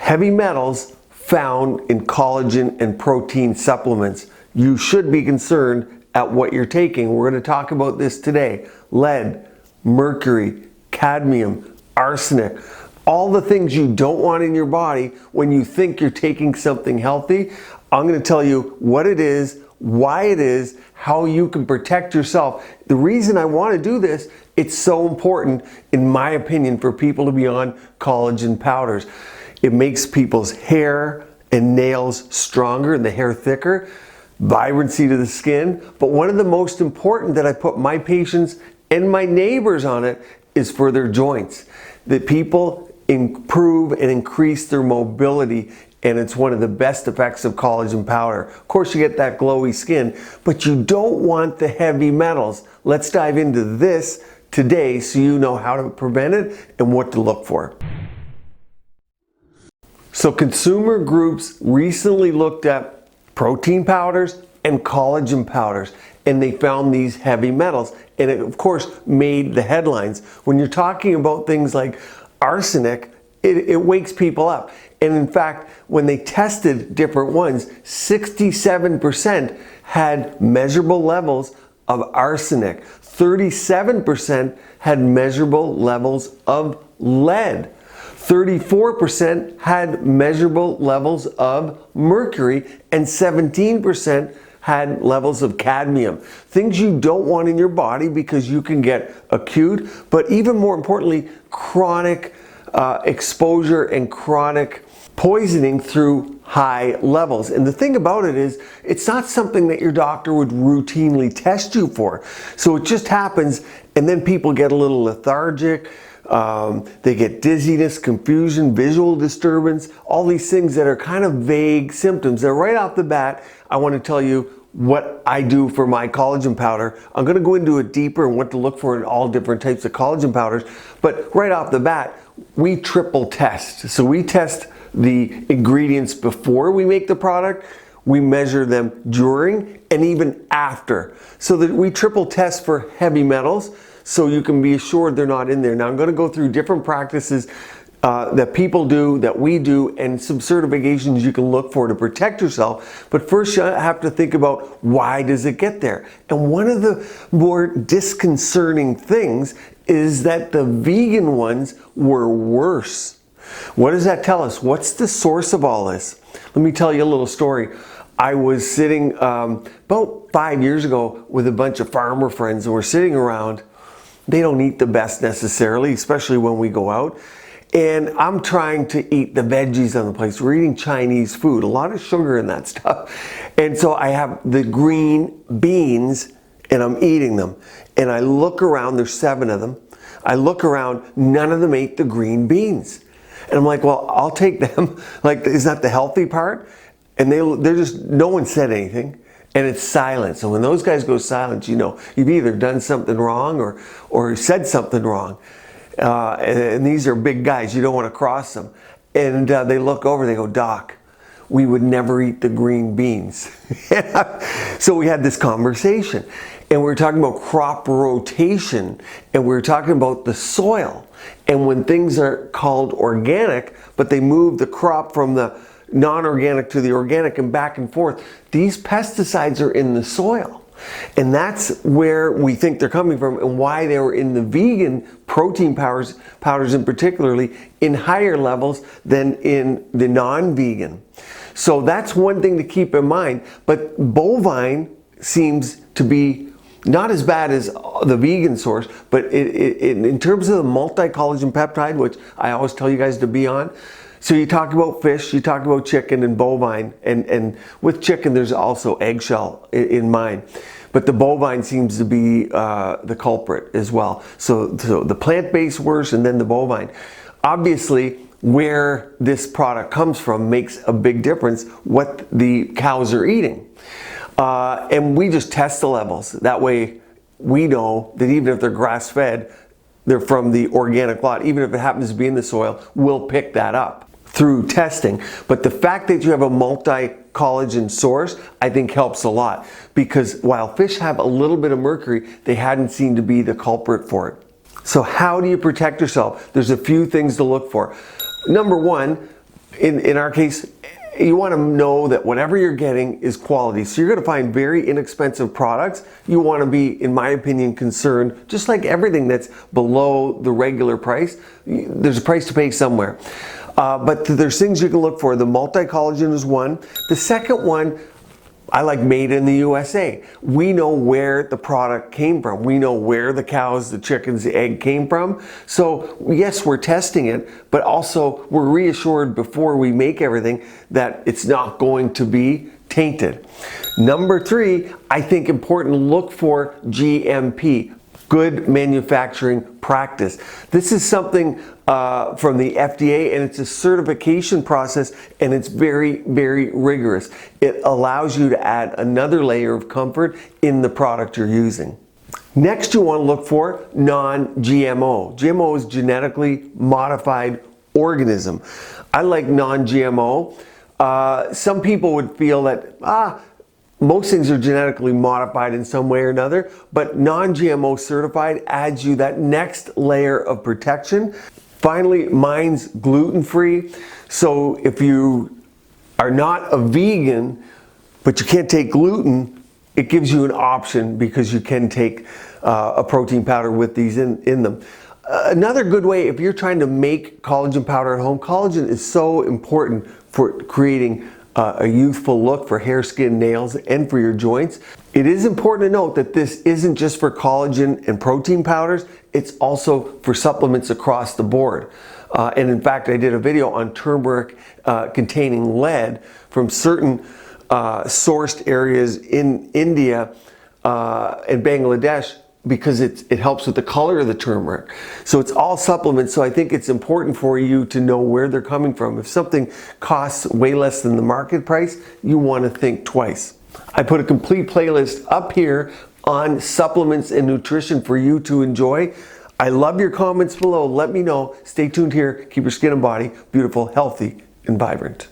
heavy metals found in collagen and protein supplements. You should be concerned at what you're taking. We're going to talk about this today. Lead, mercury, cadmium, arsenic, all the things you don't want in your body when you think you're taking something healthy. I'm going to tell you what it is, why it is, how you can protect yourself. The reason I want to do this, it's so important, in my opinion, for people to be on collagen powders. It makes people's hair and nails stronger and the hair thicker, vibrancy to the skin. But one of the most important that I put my patients and my neighbors on it is for their joints. That people improve and increase their mobility, and it's one of the best effects of collagen powder. Of course, you get that glowy skin, but you don't want the heavy metals. Let's dive into this today so you know how to prevent it and what to look for. So consumer groups recently looked at protein powders and collagen powders, and they found these heavy metals, and it of course made the headlines. When you're talking about things like arsenic, it wakes people up. And in fact, when they tested different ones, 67% had measurable levels of arsenic. 37% had measurable levels of lead. 34% had measurable levels of mercury, and 17% had levels of cadmium. Things you don't want in your body because you can get acute, but even more importantly, chronic exposure and chronic poisoning through high levels. And the thing about it is, it's not something that your doctor would routinely test you for. So it just happens, and then people get a little lethargic, they get dizziness, confusion, visual disturbance, all these things that are kind of vague symptoms. That right off the bat, I want to tell you what I do for my collagen powder. I'm going to go into it deeper and what to look for in all different types of collagen powders. But right off the bat, we triple test. So we test the ingredients before we make the product, we measure them during, and even after. So that we triple test for heavy metals, so you can be assured they're not in there. Now I'm going to go through different practices that people do, that we do, and some certifications you can look for to protect yourself. But first you have to think about, why does it get there? And one of the more disconcerting things is that the vegan ones were worse. What does that tell us? What's the source of all this? Let me tell you a little story. I was sitting about 5 years ago with a bunch of farmer friends, and we're sitting around. They don't eat the best necessarily, especially when we go out. And I'm trying to eat the veggies on the place. We're eating Chinese food, a lot of sugar in that stuff. And so I have the green beans and I'm eating them. And I look around, there's 7 of them. I look around, none of them ate the green beans. And I'm like, well, I'll take them. Like, is that the healthy part? And they're just, no one said anything. And it's silent. So when those guys go silent, you know, you've either done something wrong or said something wrong. And these are big guys. You don't want to cross them. And they look over, they go, Doc, we would never eat the green beans. So we had this conversation. And we were talking about crop rotation. And we were talking about the soil. And when things are called organic, but they move the crop from the non-organic to the organic and back and forth, these pesticides are in the soil. And that's where we think they're coming from, and why they were in the vegan protein powders in particularly in higher levels than in the non-vegan. So that's one thing to keep in mind. But bovine seems to be not as bad as the vegan source, but in terms of the multi-collagen peptide, which I always tell you guys to be on. So you talk about fish, you talk about chicken and bovine, and with chicken there's also eggshell in mine. But the bovine seems to be the culprit as well. So the plant-based worse, and then the bovine. Obviously, where this product comes from makes a big difference what the cows are eating. And we just test the levels. That way we know that even if they're grass-fed, they're from the organic lot. Even if it happens to be in the soil, we'll pick that up through testing. But the fact that you have a multi-collagen source, I think helps a lot, because while fish have a little bit of mercury, they hadn't seemed to be the culprit for it. So how do you protect yourself? There's a few things to look for. Number one, in our case, you want to know that whatever you're getting is quality. So you're going to find very inexpensive products. You want to be, in my opinion, concerned, just like everything that's below the regular price, there's a price to pay somewhere. But there's things you can look for. The multi-collagen is one. The second one, I like made in the USA. We know where the product came from. We know where the cows, the chickens, the egg came from. So yes, we're testing it, but also we're reassured before we make everything that it's not going to be tainted. Number three, I think important to look for GMP, good manufacturing practice. This is something from the FDA, and it's a certification process, and it's very, very rigorous. It allows you to add another layer of comfort in the product you're using. Next, you want to look for non-GMO. GMO is genetically modified organism. I like non-GMO. Some people would feel that, most things are genetically modified in some way or another, but non-GMO certified adds you that next layer of protection. Finally, mine's gluten-free. So if you are not a vegan, but you can't take gluten, it gives you an option because you can take a protein powder with these in them. Another good way, if you're trying to make collagen powder at home, collagen is so important for creating a youthful look for hair, skin, nails, and for your joints. It is important to note that this isn't just for collagen and protein powders, it's also for supplements across the board. And in fact, I did a video on turmeric containing lead from certain sourced areas in India and Bangladesh, because it helps with the color of the turmeric. So it's all supplements, so I think it's important for you to know where they're coming from. If something costs way less than the market price, you want to think twice. I put a complete playlist up here on supplements and nutrition for you to enjoy. I love your comments below. Let me know. Stay tuned here. Keep your skin and body beautiful, healthy, and vibrant.